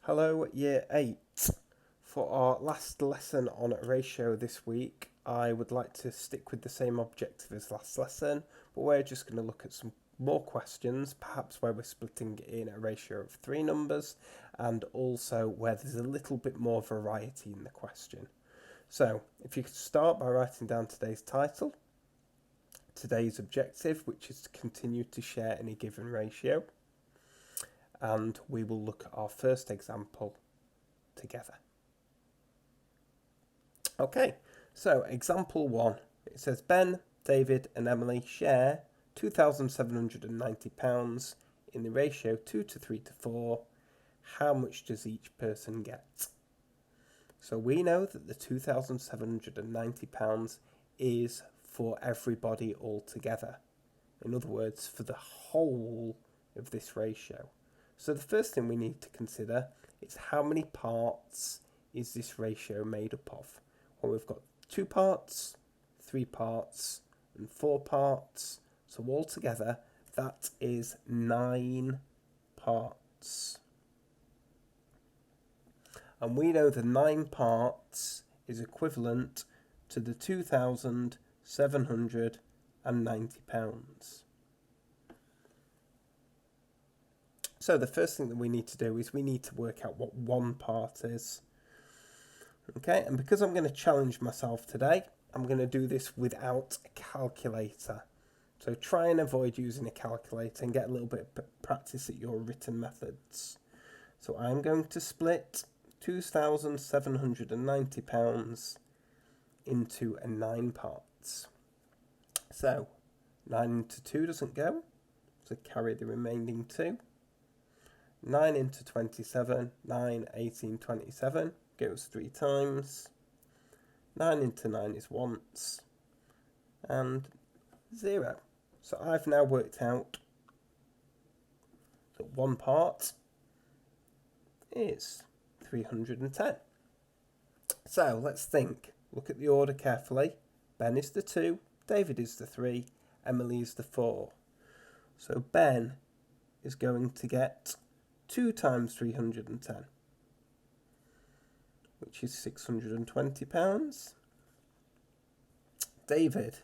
Hello, Year 8. For our last lesson on ratio this week, I would like to stick with the same objective as last lesson, but we're just going to look at some more questions, perhaps where we're splitting in a ratio of 3 numbers, and also where there's a little bit more variety in the question. So, if you could start by writing down today's title, today's objective, which is to continue to share any given ratio, and we will look at our first example together. Okay, so example 1. It says Ben, David and Emily share £2,790 in the ratio 2 to 3 to 4. How much does each person get? So we know that the £2,790 is for everybody altogether. In other words, for the whole of this ratio. So the first thing we need to consider is how many parts is this ratio made up of? Well, we've got 2 parts, 3 parts, and 4 parts. So altogether, that is 9 parts. And we know the 9 parts is equivalent to the £2,790. So the first thing that we need to do is we need to work out what 1 part is. Okay, and because I'm going to challenge myself today, I'm going to do this without a calculator. So try and avoid using a calculator and get a little bit of practice at your written methods. So I'm going to split £2,790 into 9 parts. So 9 into 2 doesn't go, so carry the remaining 2. 9 into 27, 9, 18, 27, goes 3 times. 9 into 9 is once, and 0. So I've now worked out that 1 part is 310. So let's think. Look at the order carefully. Ben is the 2, David is the 3, Emily is the 4. So Ben is going to get 2 times 310, which is £620. David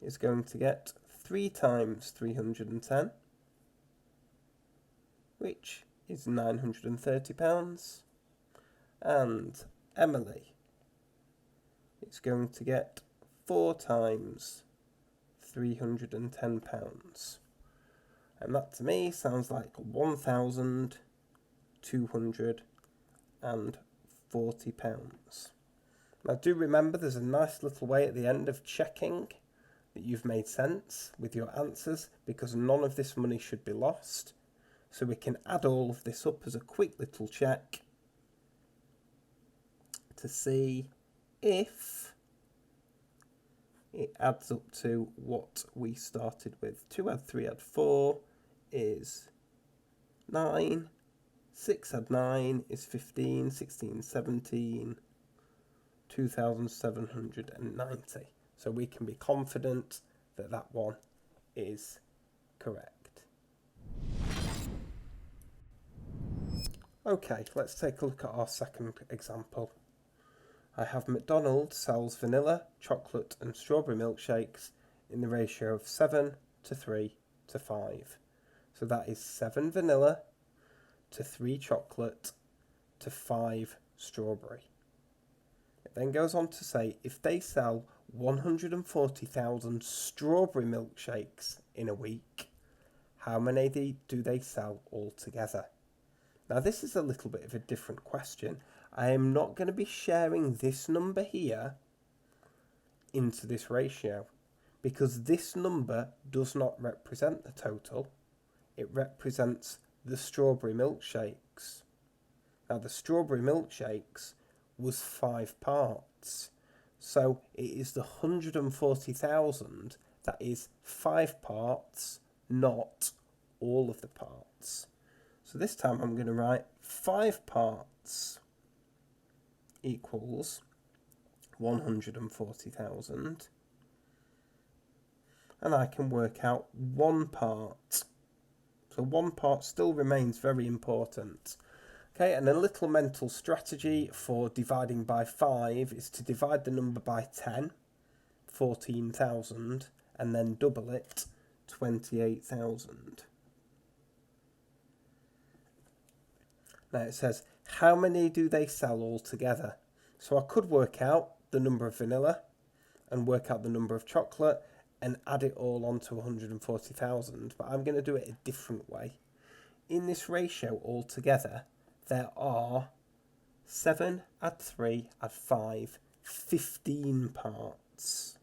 is going to get 3 times 310, which is £930. And Emily is going to get 4 times £310. And that to me sounds like £1,240. Now do remember there's a nice little way at the end of checking that you've made sense with your answers, because none of this money should be lost. So we can add all of this up as a quick little check to see if it adds up to what we started with. 2 add 3 add 4 is 9, 6 add 9 is 15, 16, 17, 2,790. So we can be confident that that one is correct. Okay, let's take a look at our second example. I have McDonald's sells vanilla, chocolate and strawberry milkshakes in the ratio of 7 to 3 to 5. So that is 7 vanilla to 3 chocolate to 5 strawberry. It then goes on to say if they sell 140,000 strawberry milkshakes in a week, how many do they sell altogether? Now this is a little bit of a different question. I am not going to be sharing this number here into this ratio, because this number does not represent the total. It represents the strawberry milkshakes. Now the strawberry milkshakes was 5 parts. So it is the 140,000 that is 5 parts, not all of the parts. So this time I'm going to write 5 parts equals 140,000. And I can work out 1 part So 1 part still remains very important. Okay, and a little mental strategy for dividing by 5 is to divide the number by 10, 14,000, and then double it, 28,000. Now it says, how many do they sell altogether? So I could work out the number of vanilla and work out the number of chocolate and add it all onto 140,000, but I'm going to do it a different way. In this ratio altogether, there are 7, add 3, add 5, 15 parts.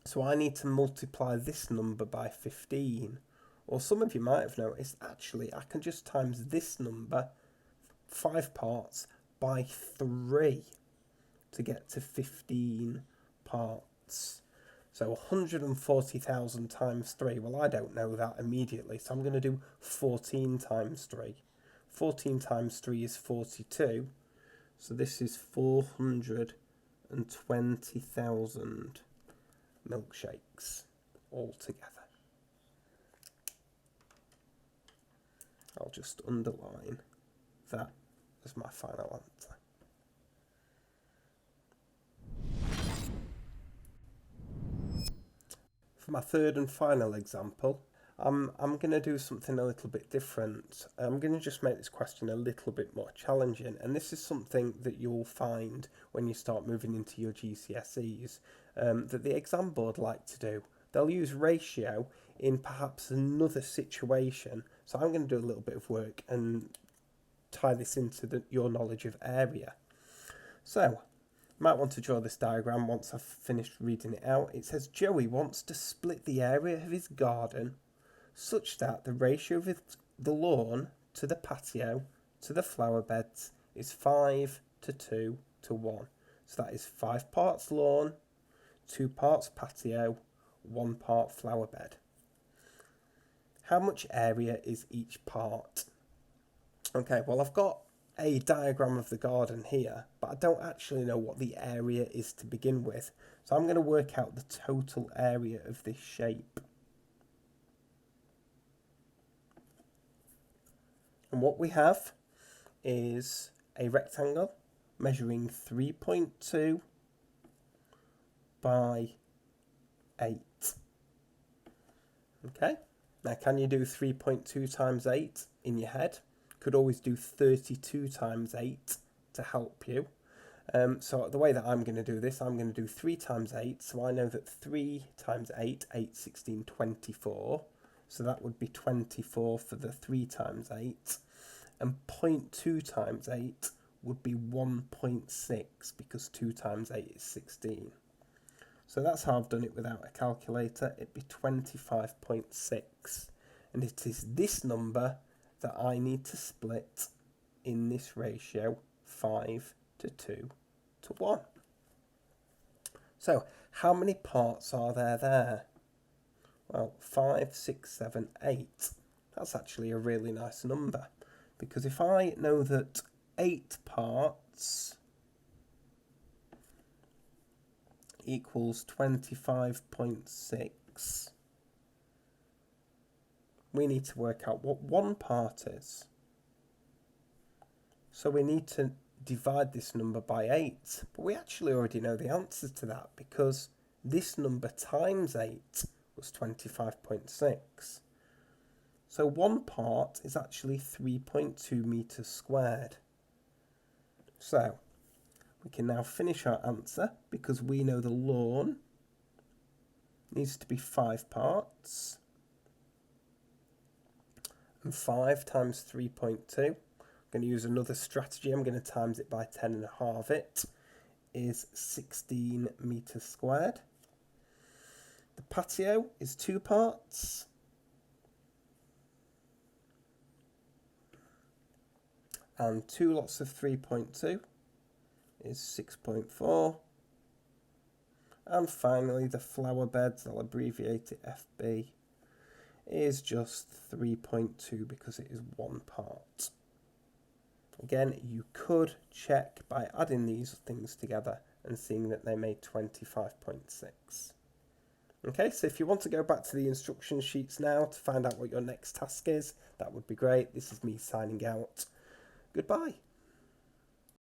So I need to multiply this number by 15. Or some of you might have noticed, actually, I can just times this number, 5 parts, by 3 to get to 15 parts. So 140,000 times 3, well, I don't know that immediately, so I'm going to do 14 times 3. 14 times 3 is 42, so this is 420,000 milkshakes altogether. I'll just underline that as my final answer. For my third and final example, I'm going to do something a little bit different. I'm going to just make this question a little bit more challenging, and this is something that you'll find when you start moving into your GCSEs, that the exam board like to do. They'll use ratio in perhaps another situation, so I'm going to do a little bit of work and tie this into your knowledge of area. So, you might want to draw this diagram once I've finished reading it out. It says Joey wants to split the area of his garden such that the ratio of the lawn to the patio to the flower beds is 5 to 2 to 1. So that is 5 parts lawn, 2 parts patio, 1 part flower bed. How much area is each part? Okay, well, I've got a diagram of the garden here, but I don't actually know what the area is to begin with. So I'm going to work out the total area of this shape. And what we have is a rectangle measuring 3.2 by 8. Okay, now can you do 3.2 times 8 in your head? Could always do 32 times 8 to help you. So the way that I'm going to do this, I'm going to do 3 times 8. So I know that 3 times 8, 8, 16, 24. So that would be 24 for the 3 times 8. And 0.2 times 8 would be 1.6 because 2 times 8 is 16. So that's how I've done it without a calculator. It'd be 25.6. And it is this number that I need to split in this ratio 5 to 2 to 1. So how many parts are there? Well, 5, 6, 7, 8. That's actually a really nice number, because if I know that 8 parts equals 25.6, we need to work out what 1 part is. So we need to divide this number by 8, but we actually already know the answer to that, because this number times 8 was 25.6. So 1 part is actually 3.2 meters squared. So we can now finish our answer, because we know the lawn needs to be 5 parts. And 5 times 3.2, I'm going to use another strategy, I'm going to times it by 10 and halve it, is 16 meters squared. The patio is 2 parts. And 2 lots of 3.2 is 6.4. And finally, the flower beds, I'll abbreviate it FB, is just 3.2 because it is 1 part. Again, you could check by adding these things together and seeing that they made 25.6. Okay, so if you want to go back to the instruction sheets now to find out what your next task is, that would be great. This is me signing out. Goodbye.